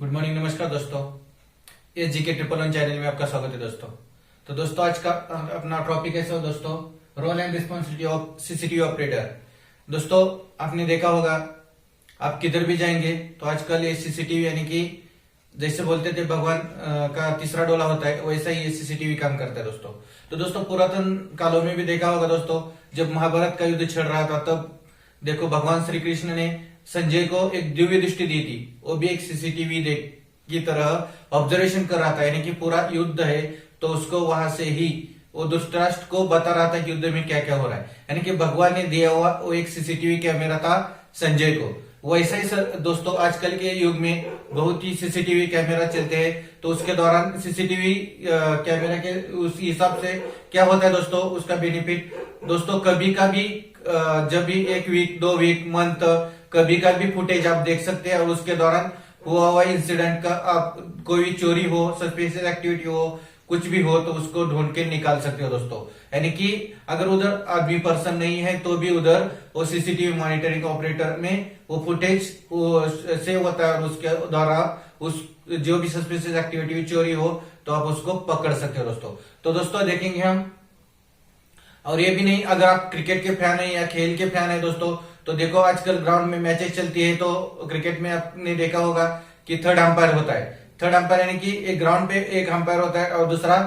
Good morning, नमस्कार दोस्तों। ये जीके 111 चैनल में आपका स्वागत है दोस्तों। तो दोस्तों आज का अपना टॉपिक है दोस्तों role and responsibility of CCTV operator. दोस्तों आपने देखा होगा, आप किधर भी जाएंगे तो आजकल ये सीसीटीवी यानी कि जैसे बोलते थे भगवान का तीसरा डोला होता है, वैसा ही ये सीसीटीवी काम करता है दोस्तों। तो दोस्तों पुरातन कालों में भी देखा होगा दोस्तों, जब महाभारत का युद्ध छिड़ रहा था तब देखो भगवान श्री कृष्ण ने संजय को एक दिव्य दृष्टि दी थी। वो भी एक सीसीटीवी की तरह ऑब्जर्वेशन कर रहा था, यानी कि पूरा युद्ध है तो उसको वहां से ही वो धृतराष्ट्र को बता रहा था कि युद्ध में क्या क्या हो रहा है, यानी कि भगवान ने दिया हुआ वो एक सीसीटीवी कैमरा था संजय को। वैसा ही दोस्तों आजकल के युग में बहुत ही सीसीटीवी कैमरा चलते हैं, तो उसके दौरान सीसीटीवी कैमरा के उस हिसाब से क्या होता है दोस्तों, उसका बेनिफिट दोस्तों कभी कभी जब भी एक वीक 2 वीक मंथ कभी कभी फुटेज आप देख सकते हैं, और उसके दौरान हुआ हुआ इंसिडेंट का आप कोई चोरी हो, सस्पिशियस एक्टिविटी हो, कुछ भी हो तो उसको ढूंढ के निकाल सकते हो दोस्तों। यानी कि अगर उधर आदमी पर्सन नहीं है तो भी उधर वो सीसीटीवी मॉनिटरिंग ऑपरेटर में वो फुटेज सेव होता है, और उसके द्वारा उस जो भी सस्पिशियस एक्टिविटी चोरी हो तो आप उसको पकड़ सकते हो दोस्तों। तो दोस्तों देखेंगे हम, और ये भी नहीं अगर आप क्रिकेट के फैन है या खेल के फैन है दोस्तों, तो देखो आजकल ग्राउंड में मैचेस चलती है तो क्रिकेट में आपने देखा होगा कि थर्ड अंपायर होता है। थर्ड अंपायर यानी कि एक ग्राउंड पे एक अंपायर होता है और दूसरा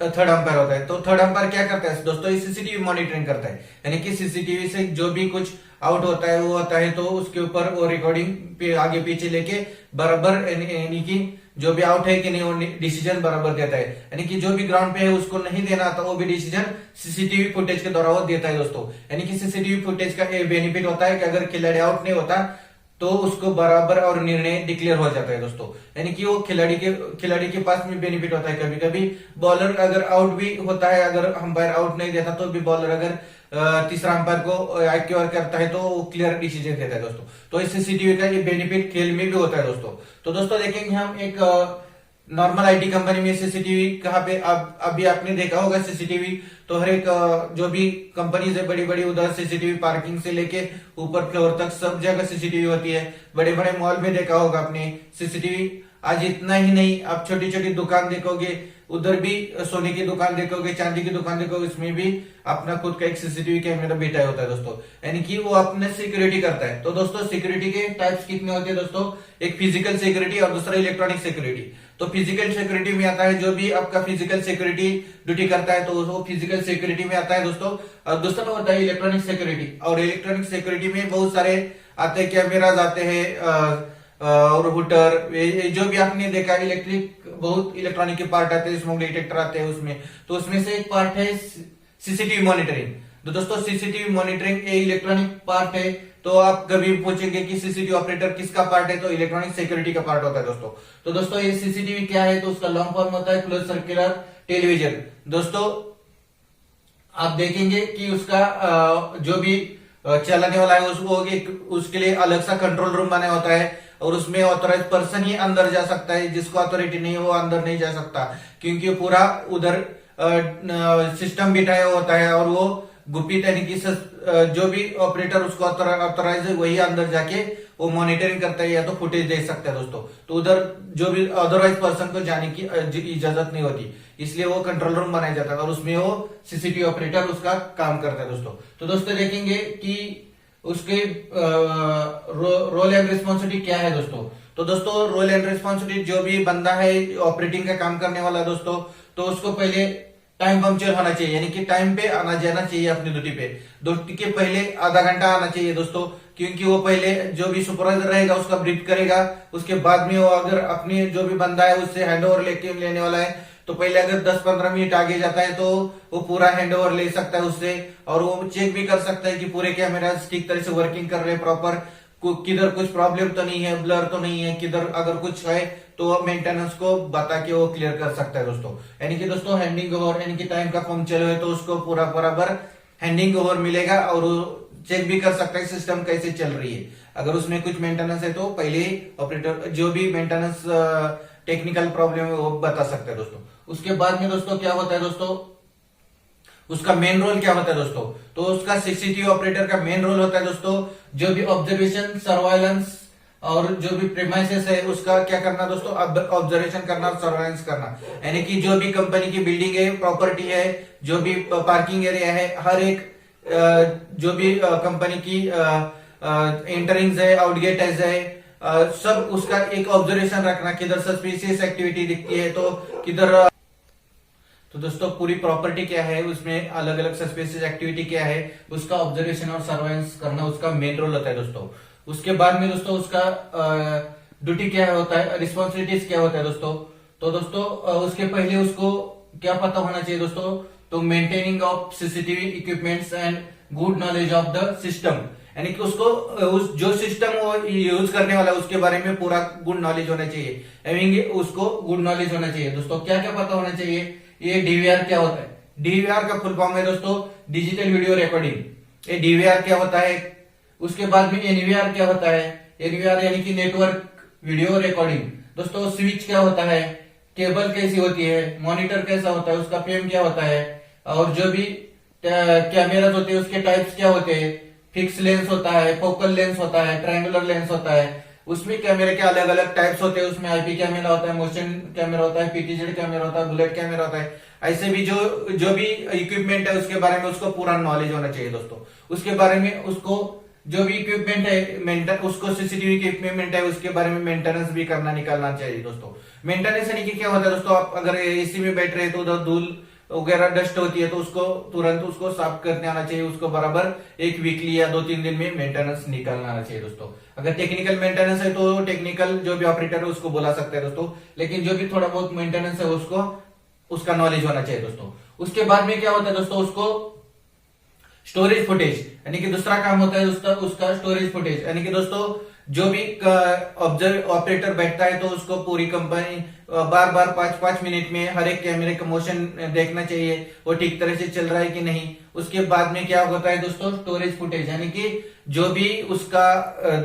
थर्ड अंपायर होता है। तो थर्ड अंपायर क्या करता है दोस्तों, ये सीसीटीवी मॉनिटरिंग करता है, यानी कि सीसीटीवी से जो भी कुछ आउट होता है वो होता है तो उसके ऊपर वो रिकॉर्डिंग पे आगे पीछे लेके बराबर यानी कि जो भी आउट है कि नहीं वो डिसीजन बराबर देता है, यानी कि जो भी ग्राउंड पे है उसको नहीं देना था वो भी डिसीजन सीसीटीवी फुटेज के द्वारा वो देता है दोस्तों। यानी कि सीसीटीवी फुटेज का ये बेनिफिट होता है कि अगर खिलाड़ी आउट नहीं होता तो उसको बराबर और निर्णय डिक्लेयर हो जाता है दोस्तों। यानी कि वो खिलाड़ी के पास में बेनिफिट होता है। कभी कभी बॉलर अगर आउट भी होता है, अगर अंपायर आउट नहीं देता तो भी बॉलर अगर तीसरा अंपायर को एक्योर करता है तो वो क्लियर डिसीजन देता है दोस्तों। तो इस सीसीटीवी का ये बेनिफिट खेल में भी होता है दोस्तों। तो दोस्तों देखेंगे हम एक नॉर्मल आईटी कंपनी में सीसीटीवी कहाँ पे अभी आपने देखा होगा सीसीटीवी तो हर एक जो भी कंपनीज है बड़ी बड़ी उधर सीसीटीवी पार्किंग से लेके ऊपर फ्लोर तक सब जगह सीसीटीवी होती है। बड़े बड़े मॉल में देखा होगा आपने सीसीटीवी। आज इतना ही नहीं, आप छोटी छोटी दुकान देखोगे, उधर भी सोने की दुकान देखोगे, चांदी की दुकान देखोगे, इसमें भी अपना खुद का एक सीसीटीवी कैमरा बैठा होता है दोस्तों, यानी कि वो अपने सिक्योरिटी करता है। तो दोस्तों सिक्योरिटी के टाइप्स कितने होते हैं दोस्तों, एक फिजिकल सिक्योरिटी और दूसरा इलेक्ट्रॉनिक सिक्योरिटी। तो फिजिकल सिक्योरिटी में आता है जो भी आपका फिजिकल सिक्योरिटी ड्यूटी करता है तो वो फिजिकल सिक्योरिटी में आता है दोस्तों। और दूसरा होता है इलेक्ट्रॉनिक सिक्योरिटी, और इलेक्ट्रॉनिक सिक्योरिटी में बहुत सारे आते हैं, कैमराज आते हैं और हुटर, जो भी आपने देखा इलेक्ट्रिक बहुत इलेक्ट्रॉनिक के पार्ट आते हैं, स्मोक डिटेक्टर आते हैं उसमें। तो उसमें से एक पार्ट है सीसीटीवी मॉनिटरिंग। तो दोस्तों सीसीटीवी मॉनिटरिंग ये इलेक्ट्रॉनिक पार्ट है। तो आप कभी पूछेंगे कि सीसीटीवी ऑपरेटर किसका पार्ट है, तो इलेक्ट्रॉनिक सिक्योरिटी का पार्ट होता है दोस्तों। तो दोस्तों ये सीसीटीवी क्या है, तो उसका लॉन्ग फॉर्म होता है क्लोज सर्कुलर टेलीविजन। दोस्तों आप देखेंगे कि उसका जो भी चलाने वाला है उसके लिए अलग सा कंट्रोल रूम बना होता है, और उसमें ऑथोराइज पर्सन ही अंदर जा सकता है, जिसको अथॉरिटी नहीं वो अंदर नहीं जा सकता, क्योंकि पूरा उधर सिस्टम बिठाया होता है और वो गुप्त यानी कि जो भी ऑपरेटर उसको ऑथोराइज है वही अंदर जाके वो मॉनिटरिंग करता है या तो फुटेज दे सकता है दोस्तों। तो उधर जो भी अदरवाइज पर्सन को जाने की इजाजत नहीं होती, इसलिए वो कंट्रोल रूम बनाया जाता है और उसमें वो सीसीटीवी ऑपरेटर उसका काम करता है दोस्तों। तो दोस्तों देखेंगे कि उसके रोल एंड रिस्पॉन्सिबिलिटी क्या है दोस्तों। तो दोस्तों रोल एंड रिस्पॉन्सिबिलिटी जो भी बंदा है ऑपरेटिंग का काम करने वाला दोस्तों, तो उसको पहले टाइम पंक्चुअल होना चाहिए, यानी कि टाइम पे आना जाना चाहिए अपनी ड्यूटी के पहले आधा घंटा आना चाहिए दोस्तों, क्योंकि वो पहले जो भी सुपरवाइजर रहेगा उसका ब्रीफ करेगा, उसके बाद में वो अगर अपनी जो भी बंदा है उससे हैंडओवर लेने वाला है तो पहले अगर 10-15 मिनट आगे जाता है तो वो पूरा हैंडओवर ले सकता है उससे, और वो चेक भी कर सकता है कि पूरे कैमरा ठीक तरह से वर्किंग कर रहे हैं प्रॉपर, किधर कुछ प्रॉब्लम तो नहीं है, ब्लर तो नहीं है, किधर अगर कुछ है तो मेंटेनेंस को बता के वो क्लियर कर सकता है दोस्तों। यानी कि दोस्तों हैंडिंग ओवर यानी कि टाइम का फॉर्म चले हुए तो उसको पूरा बराबर हैंडिंग ओवर मिलेगा, और वो चेक भी कर सकता है सिस्टम कैसे चल रही है। अगर उसमें कुछ मेंटेनेंस है तो पहले ऑपरेटर जो भी मेंटेनेंस टेक्निकल प्रॉब्लम है वो बता सकता है दोस्तों। उसके बाद में दोस्तों क्या होता है दोस्तों, उसका मेन रोल क्या होता है दोस्तों, तो उसका सीसीटीवी ऑपरेटर का मेन रोल होता है दोस्तों जो भी ऑब्जर्वेशन सर्वाइलेंस और जो भी प्रेमाइसेस है उसका क्या करना दोस्तों, ऑब्जर्वेशन करना और सर्वेलेंस करना। यानी कि जो भी कंपनी की बिल्डिंग है, प्रॉपर्टी है, जो भी पार्किंग एरिया है, हर एक जो भी कंपनी की एंटरिंग्स है, आउटगेट है, सब उसका एक ऑब्जर्वेशन रखना, किधर सस्पिशियस एक्टिविटी दिखती है तो किधर। तो दोस्तों पूरी प्रॉपर्टी क्या है, उसमें अलग अलग सस्पिशियस एक्टिविटी क्या है, उसका ऑब्जर्वेशन और सर्वेलेंस करना उसका मेन रोल होता है दोस्तों। उसके बाद में दोस्तों उसका ड्यूटी क्या होता है, रिस्पॉन्सिबिलिटीज क्या होता है दोस्तों। तो दोस्तों उसके पहले उसको क्या पता होना चाहिए दोस्तों, तो maintaining of CCTV equipments and good knowledge of the system. यानी कि उसको उस जो सिस्टम वो यूज करने वाला है उसके बारे में पूरा गुड नॉलेज होना चाहिए, एवं उसको गुड नॉलेज होना चाहिए दोस्तों। क्या क्या पता होना चाहिए, ये डीवीआर क्या होता है, डीवीआर का फुल फॉर्म है दोस्तों डिजिटल वीडियो रिकॉर्डिंग। ये डीवीआर क्या होता है, उसके बाद में एनवीआर क्या होता है, एनवीआर यानी कि नेटवर्क वीडियो रिकॉर्डिंग। दोस्तों स्विच क्या होता है, केबल कैसी होती है, मॉनिटर कैसा होता है, उसका फ्रेम क्या होता है, और जो भी कैमरा होते हैं उसके टाइप्स क्या होते हैं, फिक्स लेंस होता है, फोकल लेंस होता है, ट्रायंगुलर लेंस होता है। उसमें कैमरे के अलग अलग टाइप्स होते हैं, उसमें आईपी कैमरा होता है, मोशन कैमरा होता है, पीटीजेड कैमरा होता है, बुलेट कैमरा होता है। ऐसे भी जो भी इक्विपमेंट है उसके बारे में उसको पूरा नॉलेज होना चाहिए दोस्तों। उसके बारे में उसको जो भी इक्विपमेंट है उसको सीसीटीवी के इक्विपमेंट है उसके बारे में मेंटेनेंस भी करना निकालना चाहिए दोस्तों। मेंटेनेंस यानी कि क्या होता है दोस्तों, आप अगर एसी में बैठ रहे तो उधर धूल वगैरह डस्ट होती है तो उसको तुरंत उसको साफ करने आना चाहिए, उसको बराबर एक वीकली या 2-3 दिन में मेंटेनेंस निकालना आना चाहिए दोस्तों। अगर टेक्निकल मेंटेनेंस है तो टेक्निकल जो भी ऑपरेटर है उसको बुला सकते हैं दोस्तों, लेकिन जो भी थोड़ा बहुत मेंटेनेंस है उसको उसका नॉलेज होना चाहिए दोस्तों। उसके बाद में क्या होता है दोस्तों, उसको स्टोरेज फुटेज यानी कि दूसरा काम होता है उसका स्टोरेज फुटेज। यानी कि दोस्तों जो भी ऑपरेटर बैठता है तो उसको पूरी कंपनी बार बार 5-5 मिनट में हर एक कैमरे का मोशन देखना चाहिए, वो ठीक तरह से चल रहा है कि नहीं। उसके बाद में क्या होता है दोस्तों, स्टोरेज फुटेज यानी कि जो भी उसका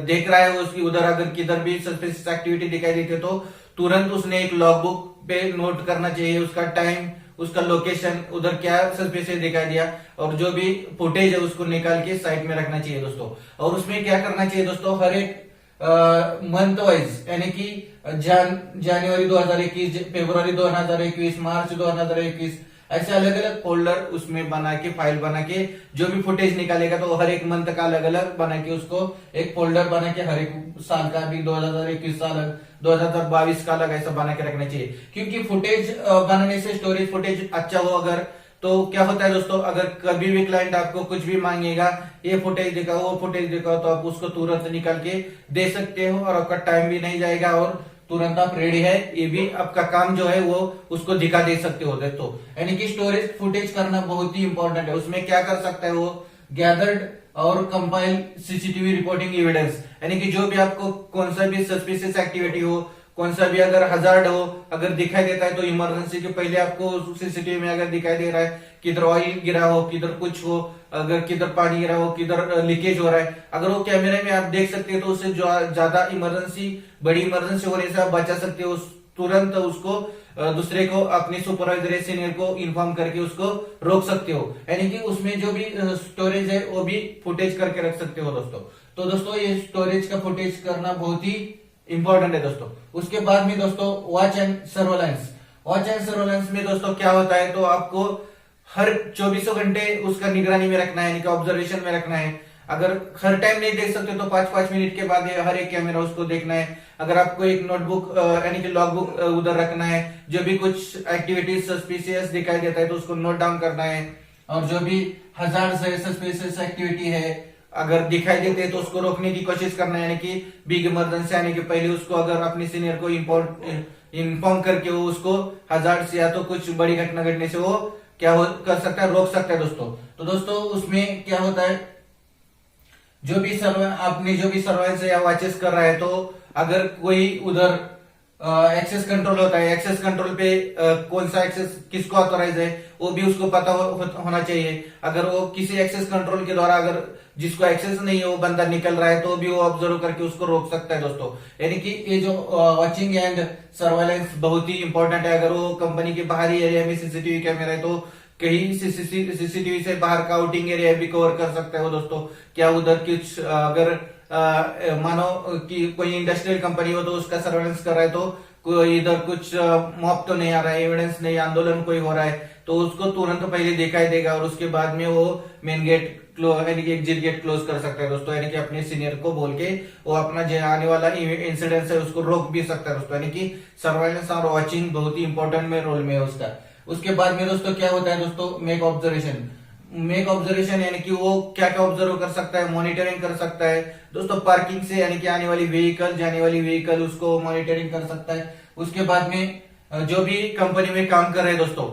देख रहा है उसकी उधर अगर किधर भी सस्पिशियस एक्टिविटी दिखाई देती है तो तुरंत उसने एक लॉग बुक पे नोट करना चाहिए, उसका टाइम, उसका लोकेशन, उधर क्या सस्पिशियस दिखाई दिया, और जो भी फुटेज है उसको निकाल के साइड में रखना चाहिए दोस्तों। और उसमें क्या करना चाहिए दोस्तों, हर एक मंथ वाइज यानी कि जनवरी 2021, फरवरी 2021, मार्च 2021, ऐसे अलग अलग फोल्डर उसमें बना के फाइल बना के जो भी फुटेज निकालेगा तो हर एक मंथ का अलग अलग बना के उसको एक फोल्डर बना के हर एक साल का भी 2021 साल 2022 का अलग ऐसा बना के रखना चाहिए। क्योंकि फुटेज बनाने से स्टोरेज फुटेज अच्छा हो अगर तो क्या होता है दोस्तों, अगर कभी भी क्लाइंट आपको कुछ भी मांगेगा, ये फुटेज दिखाओ वो फुटेज दिखाओ, तो आप उसको तुरंत निकाल के दे सकते हो और आपका टाइम भी नहीं जाएगा और तुरंत आप रेडी है, ये भी आपका काम जो है वो उसको दिखा दे सकते हो दोस्तों। यानी कि स्टोरेज फुटेज करना बहुत ही इंपॉर्टेंट है। उसमें क्या कर सकता है वो, गैदर्ड और कंपाइल सीसीटीवी रिपोर्टिंग एविडेंस, यानी कि जो भी आपको कौन सा भी सस्पिशियस एक्टिविटी हो, कौन सा भी अगर हजार्ड हो अगर दिखाई देता है तो इमरजेंसी के पहले आपको सीसीटीवी में अगर दिखाई दे रहा है किधर ऑयल गिरा हो, किधर कुछ हो, अगर किधर पानी गिरा हो, किधर लीकेज हो रहा है, अगर वो कैमरे में आप देख सकते हैं तो उससे ज्यादा इमरजेंसी, बड़ी इमरजेंसी होने से आप बचा सकते हो। तुरंत उसको दूसरे को, अपने सुपरवाइजर सीनियर को इन्फॉर्म करके उसको रोक सकते हो। यानी कि उसमें जो भी स्टोरेज है वो भी फुटेज करके रख सकते हो दोस्तों। तो दोस्तों ये स्टोरेज का फुटेज करना बहुत ही इंपॉर्टेंट है दोस्तों। उसके बाद में दोस्तों watch and surveillance. Watch and surveillance में दोस्तों क्या होता है, तो आपको हर 24 घंटे उसका निगरानी में रखना है, यानी कि ऑब्जर्वेशन में रखना है। अगर हर टाइम नहीं देख सकते तो 5-5 मिनट के बाद हर एक कैमरा उसको देखना है। अगर आपको एक नोटबुक यानी कि लॉग बुक उधर रखना है, जो भी कुछ एक्टिविटीज सस्पिशियस दिखाई देता है तो उसको नोट डाउन करना है। और जो भी हजार्ड्स है, सस्पिशियस एक्टिविटी है अगर दिखाई देते हैं तो उसको रोकने की कोशिश करना है, यानी कि बिग इमरजेंसी आने के पहले उसको अगर अपने सीनियर को इन्फॉर्म करके वो उसको हजार्ड्स या तो कुछ बड़ी घटना घटने से वो क्या कर सकता है, रोक सकता है दोस्तों। तो दोस्तों उसमें क्या होता है, जो भी आपने जो भी सर्वेलेंस या वॉचेस कर रहा है तो अगर कोई उधर एक्सेस कंट्रोल होता है, एक्सेस कंट्रोल पे कौन सा एक्सेस किसको ऑथोराइज है वो भी उसको पता होना चाहिए। अगर वो किसी एक्सेस कंट्रोल के द्वारा अगर जिसको एक्सेस नहीं है वो बंदा निकल रहा है तो भी वो ऑब्जर्व करके उसको रोक सकता है दोस्तों। यानी कि ये जो वॉचिंग एंड सर्वेलेंस बहुत ही इंपॉर्टेंट है। अगर वो कंपनी के बाहरी एरिया में सीसीटीवी कैमरा है तो कहीं सीसीटीवी से बाहर का आउटिंग एरिया भी कवर कर सकता है वो दोस्तों। क्या उधर कुछ अगर मानो कि कोई इंडस्ट्रियल कंपनी हो तो उसका सर्वेलेंस कर रहा है, तो कोई इधर कुछ मॉब तो नहीं आ रहा है, एविडेंस नहीं, आंदोलन कोई हो रहा है, तो उसको तुरंत पहले दिखाई देगा और उसके बाद में वो मेन गेट यानी कि एग्जिट गेट क्लोज कर सकता है दोस्तों, यानी कि अपने सीनियर को बोल के वो अपना जो आने वाला इंसिडेंट है उसको रोक भी सकता है दोस्तों, यानी कि सर्वेलेंस और वॉचिंग बहुत ही इंपॉर्टेंट में रोल में है उसका। उसके बाद में दोस्तों क्या होता है दोस्तों, मेक ऑब्जर्वेशन। मेक ऑब्जर्वेशन यानी कि वो क्या क्या ऑब्जर्व कर सकता है, मॉनिटरिंग कर सकता है दोस्तों पार्किंग से, यानी कि आने वाली व्हीकल जाने वाली व्हीकल उसको मॉनिटरिंग कर सकता है। उसके बाद में जो भी कंपनी में काम कर रहे हैं दोस्तों,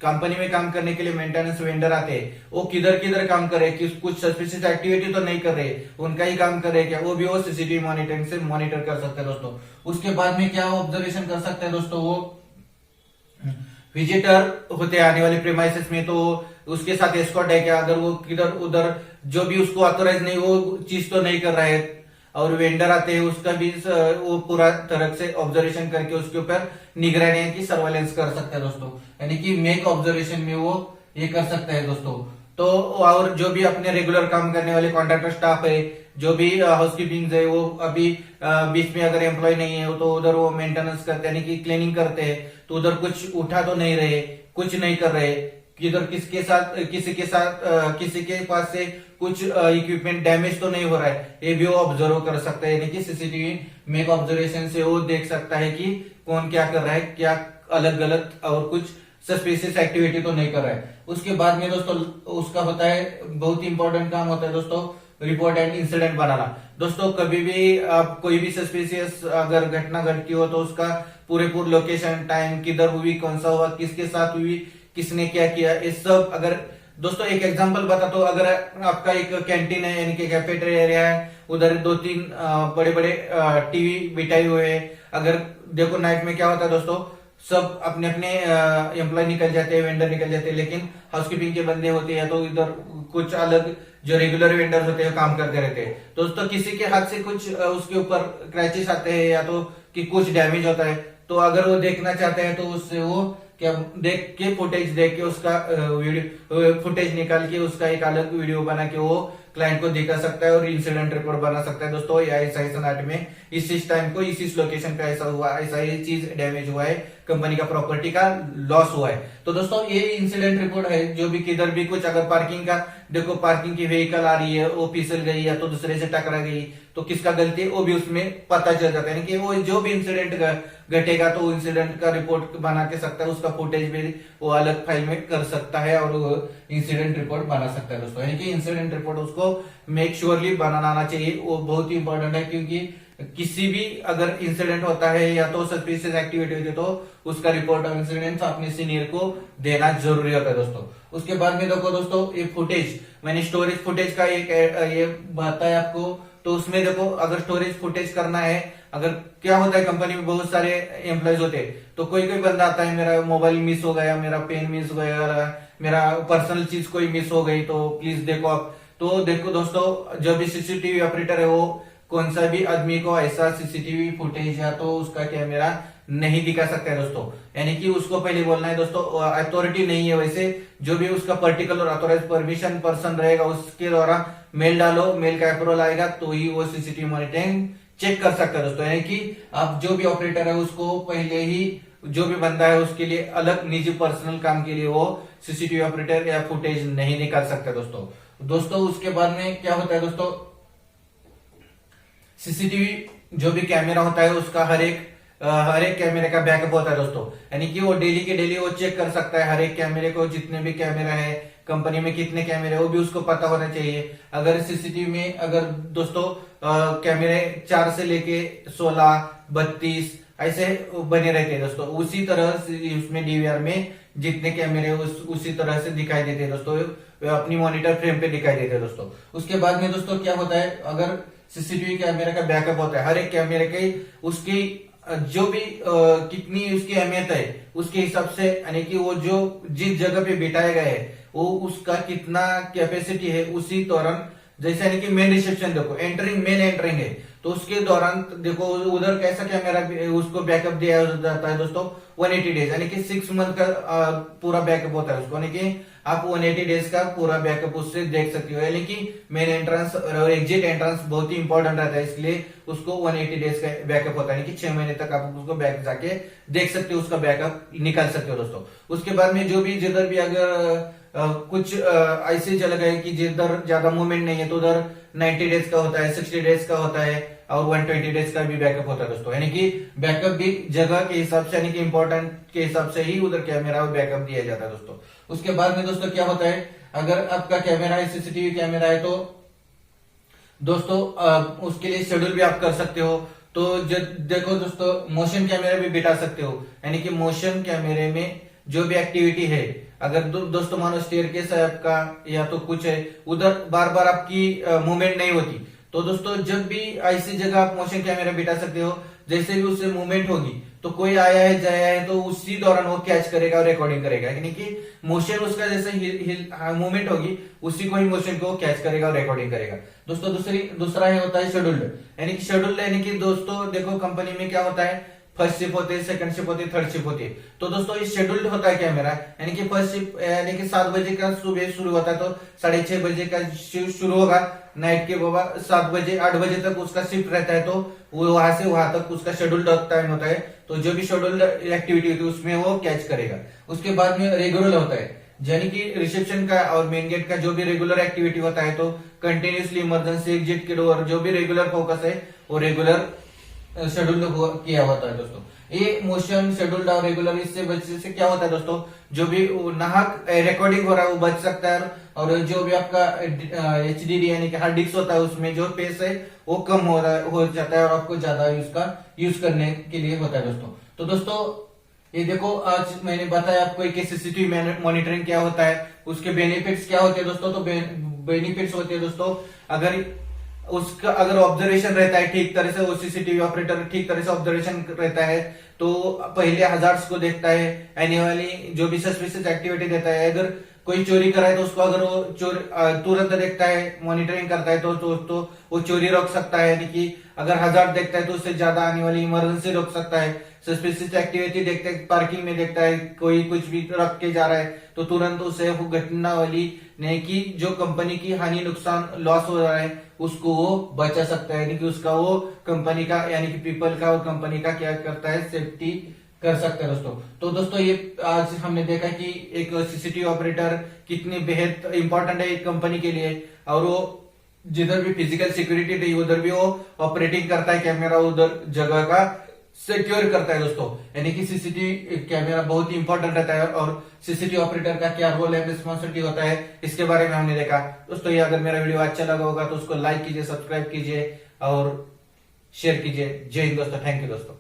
कंपनी में काम करने के लिए मेंटेनेंस वेंडर आते हैं, वो किधर किधर काम कर रहे हैं, कुछ सस्पिशियस एक्टिविटी तो नहीं कर रहे, उनका ही काम कर रहे हैं क्या, वो भी वो सीसीटीवी मॉनिटरिंग से मॉनिटर कर सकते हैं दोस्तों। उसके बाद में क्या ऑब्जर्वेशन कर सकते हैं दोस्तों, वो विजिटर होते हैं आने वाले प्रीमाइसेस में, तो उसके साथ एस्कॉर्ट है क्या, अगर वो किधर उधर जो भी उसको ऑथोराइज नहीं वो चीज तो नहीं कर रहा है, और वेंडर आते हैं उसका भी वो पूरा तरह से ऑब्जर्वेशन करके उसके ऊपर निगरानी की सर्वेलेंस कर सकते हैं दोस्तों, यानी कि मेक ऑब्जर्वेशन में वो ये कर सकते हैं दोस्तों। तो और जो भी अपने रेगुलर काम करने वाले कॉन्ट्रैक्टर स्टाफ है, जो भी हाउसकीपिंग है, वो अभी बीच में अगर एम्प्लॉय नहीं है तो उधर वो मेंटेनेंस करते हैं, यानी कि क्लीनिंग करते हैं, तो उधर कुछ उठा तो नहीं रहे, कुछ नहीं कर रहे, किधर किसी के पास से कुछ इक्विपमेंट डैमेज तो नहीं हो रहा है, ये भी वो ऑब्जर्व कर सकता है, यानी कि सीसीटीवी मेक ऑब्जर्वेशन से वो देख सकता है कि कौन क्या कर रहा है, क्या अलग गलत और कुछ सस्पिशियस एक्टिविटी तो नहीं कर रहा है। उसके बाद में दोस्तों उसका होता है बहुत ही इंपॉर्टेंट काम होता है दोस्तों, रिपोर्ट एंड इंसिडेंट बनाना। दोस्तों कभी भी आप कोई भी सस्पिशियस अगर घटना घटती हो तो उसका पूरे लोकेशन, टाइम, किधर हुई, कौन सा हुआ, किसके साथ हुई, किसने क्या किया, ये सब। अगर दोस्तों एक एग्जांपल बता, तो अगर आपका एक कैंटीन है यानी कि कैफेटेरिया एरिया है, उधर 2-3 बड़े बड़े टीवी बिठाए हुए हैं, अगर देखो नाइट में क्या होता है दोस्तों, सब अपने अपने एम्प्लॉय निकल जाते हैं, वेंडर निकल जाते हैं, लेकिन हाउसकीपिंग के बंदे होते हैं, तो इधर कुछ अलग जो रेगुलर वेंडर होते हैं काम करते रहते हैं। दोस्तों किसी के हाथ से कुछ उसके ऊपर क्रैचेस आते हैं या तो कि कुछ डैमेज होता है, तो अगर वो देखना चाहते हैं तो उससे वो क्या देख के फुटेज देख के उसका वीडियो फुटेज निकाल के उसका एक अलग वीडियो बना के वो क्लाइंट को दिखा सकता है और इंसिडेंट रिपोर्ट बना सकता है दोस्तों, ऐसा ऐसा नाट में इस टाइम को इस लोकेशन पे ऐसा हुआ, ऐसा ये चीज डैमेज हुआ है, कंपनी का प्रॉपर्टी का लॉस हुआ है। तो दोस्तों ये इंसिडेंट रिपोर्ट है, जो भी किधर भी कुछ अगर पार्किंग का देखो, पार्किंग की व्हीकल आ रही है, वो फिसल गई या तो दूसरे से टकरा गई, तो किसका गलती है वो भी उसमें पता चल जाता है, कि वो जो भी इंसिडेंट घटेगा तो इंसिडेंट का रिपोर्ट बना के सकता है, उसका फुटेज भी वो अलग फाइल में कर सकता है और इंसिडेंट रिपोर्ट बना सकता है दोस्तों, यानी कि इंसिडेंट रिपोर्ट उसको मेक श्योरली बनाना आना चाहिए, वो बहुत ही इंपॉर्टेंट है, क्योंकि किसी भी अगर इंसिडेंट होता है या तो सस्पिशियस एक्टिविटी होती है तो उसका रिपोर्ट ऑफ इंसिडेंट अपने सीनियर को देना जरूरी होता है दोस्तों। उसके बाद में देखो दोस्तों ये फुटेज, मैंने स्टोरेज फुटेज का एक ये बताया आपको, तो उसमें देखो अगर स्टोरेज फुटेज करना है, अगर क्या होता है कंपनी में बहुत सारे एम्प्लॉयज होते हैं, तो कोई कोई बंदा आता है मेरा मोबाइल मिस हो गया, मेरा पेन मिस हो गया, मेरा पर्सनल चीज कोई मिस हो गई, तो प्लीज देखो आप। तो देखो दोस्तों जो भी सीसीटीवी ऑपरेटर है वो कौन सा भी आदमी को ऐसा सीसीटीवी फुटेज या तो उसका कैमरा नहीं दिखा सकता है दोस्तों, यानी कि उसको पहले बोलना है दोस्तों, अथॉरिटी नहीं है वैसे, जो भी उसका पर्टिकुलर ऑथोराइज परमिशन पर्सन रहेगा उसके द्वारा मेल डालो, मेल का अप्रूवल आएगा तो ही वो सीसीटीवी मॉनिटरिंग चेक कर सकता है दोस्तों, यानी कि आप जो भी ऑपरेटर है उसको पहले ही जो भी बंदा है उसके लिए अलग निजी पर्सनल काम के लिए वो सीसीटीवी ऑपरेटर या फुटेज नहीं निकाल सकता दोस्तों। उसके बाद में क्या होता है दोस्तों, सीसीटीवी जो भी कैमरा होता है उसका हर एक कैमरे का बैकअप होता है दोस्तों, यानी कि वो डेली के डेली वो चेक कर सकता है हर एक कैमरे को, जितने भी कैमरा है कंपनी में कितने कैमरे वो भी उसको पता होना चाहिए। अगर सीसीटीवी में अगर दोस्तों कैमरे 4 से लेके 16, 32 ऐसे बने रहते हैं दोस्तों, उसी तरह उसमें डीवीआर में जितने कैमरे उसी तरह से दिखाई देते हैं दोस्तों, अपनी मॉनिटर फ्रेम पे दिखाई देते हैं दोस्तों। उसके बाद में दोस्तों क्या होता है, अगर सीसीटीवी कैमरे का बैकअप होता है, हर एक कैमरे के उसकी जो भी कितनी उसकी अहमियत है उसके हिसाब से, यानी कि वो जो जिस जगह पे बिठाया गया है वो उसका कितना कैपेसिटी है उसी दौरान, जैसे यानी कि मेन रिसेप्शन देखो मेन एंटरिंग है, तो उसके दौरान देखो उधर कैसा कैमरा उसको बैकअप दिया जाता है दोस्तों 180 डेज, यानी कि 6 मंथ का पूरा बैकअप होता है उसको, यानी कि आप 180 डेज का पूरा बैकअप उससे देख सकते हो। यानी कि मेन एंट्रेंस और एग्जिट एंट्रेंस बहुत ही इंपॉर्टेंट रहता है, इसलिए उसको 180 डेज का बैकअप होता है, यानी कि 6 महीने तक आप उसको बैक जाके देख सकते हो, उसका बैकअप निकाल सकते हो दोस्तों। उसके बाद में जो भी जिधर भी अगर कुछ ऐसी जगह है कि जिधर ज्यादा मूवमेंट नहीं है तो उधर 90 डेज का होता है, 60 डेज का होता है और 120 डेज का भी बैकअप होता है दोस्तों। यानी कि बैकअप भी जगह के हिसाब से, यानी कि इंपॉर्टेंट के हिसाब से ही उधर कैमरा बैकअप दिया जाता है दोस्तों। उसके बाद में दोस्तों क्या होता है, अगर आपका कैमरा है सीसीटीवी कैमरा है तो दोस्तों उसके लिए शेड्यूल भी आप कर सकते हो। तो जब देखो दोस्तों मोशन कैमरा भी बिठा सकते हो, यानी कि मोशन कैमरे में जो भी एक्टिविटी है, अगर दोस्तों मानो स्टेयरकेस है आपका या तो कुछ है, उधर बार बार आपकी मूवमेंट नहीं होती, तो दोस्तों जब भी ऐसी जगह आप मोशन कैमरा बिठा सकते हो, जैसे भी उससे मूवमेंट होगी तो कोई आया है जाया है तो उसी दौरान वो कैच करेगा और रिकॉर्डिंग करेगा, यानी कि मोशन उसका जैसे मूवमेंट होगी उसी को ही मोशन को कैच करेगा और रिकॉर्डिंग करेगा दोस्तों। दूसरा है होता है शेड्यूल्ड, यानी कि शेड्यूल्ड यानी कि दोस्तों देखो कंपनी में क्या होता है, फर्स्ट शिप होती है, सेकंड शिप होती है, थर्ड शिप होती है। तो दोस्तों ये शेड्यूल्ड होता है कैमरा, यानी कि फर्स्ट शिप यानी कि 7 बजे का सुबह शुरू होता है तो 6:30 बजे का शुरू होगा नाइट के बाबा 7 बजे 8 बजे तक उसका शिफ्ट रहता है, तो वो वहां से वहां तक उसका शेड्यूल्ड टाइम होता है। तो जो भी शेड्यूल्ड एक्टिविटी होती है उसमें वो कैच करेगा। उसके बाद में रेगुलर होता है, यानी कि रिसेप्शन का और मेन गेट का जो भी रेगुलर एक्टिविटी होता है, तो कंटिन्यूसली इमरजेंसी एग्जिट के डोर जो भी रेगुलर फोकस है वो रेगुलर शेड्यूल किया होता है दोस्तों। ये मोशन शेड्यूल्ड और रेगुलर इससे बचने से क्या होता है दोस्तों, जो भी नाहक रिकॉर्डिंग हो रहा है वो बच सकता है, और जो भी आपका HDD यानी कि हार्ड डिस्क होता है उसमें जो स्पेस है वो कम हो जाता है और आपको ज्यादा उसका यूज करने के लिए होता है दोस्तों। तो दोस्तों ये देखो आज मैंने बताया आपको कि सीसीटीवी मॉनिटरिंग क्या होता है, उसके बेनिफिट्स क्या होते हैं दोस्तों। तो बेनिफिट्स होते हैं दोस्तों, अगर ऑब्जर्वेशन रहता है ठीक तरह से, वो सीसीटीवी ऑपरेटर ठीक तरह से ऑब्जर्वेशन रहता है तो पहले हजार्ड्स को देखता है, एनुअली जो भी सस्पिशियस एक्टिविटी देता है, अगर कोई चोरी कराए तो उसको अगर वो तुरंत देखता है, मॉनिटरिंग करता है तो वो चोरी रोक सकता है, यानी कि अगर हजार्ड देखता है तो उससे ज्यादा आने वाली इमरजेंसी रोक सकता है। सस्पिशियस एक्टिविटी देखते हैं, पार्किंग में देखता है कोई कुछ भी रख के जा रहा है तो तुरंत उसे वो घटना वाली नहीं कि जो कंपनी की हानि नुकसान लॉस हो रहा है उसको वो बचा सकता है, यानी कि उसका वो कंपनी का यानी कि पीपल का और कंपनी का क्या करता है, सेफ्टी कर सकते हैं दोस्तों। तो दोस्तों ये आज हमने देखा कि एक सीसीटीवी ऑपरेटर कितनी बेहद इंपॉर्टेंट है एक कंपनी के लिए, और वो जिधर भी फिजिकल सिक्योरिटी थी उधर भी वो ऑपरेटिंग करता है कैमरा, उधर जगह का सिक्योर करता है दोस्तों। यानी कि सीसीटीवी कैमरा बहुत ही इंपॉर्टेंट रहता है, और सीसीटीवी ऑपरेटर का क्या रोल है, रिस्पॉन्सिबिलिटी होता है, इसके बारे में हमने देखा दोस्तों। ये अगर मेरा वीडियो अच्छा लगा होगा तो उसको लाइक कीजिए, सब्सक्राइब कीजिए और शेयर कीजिए। जय हिंद दोस्तों, थैंक यू दोस्तों।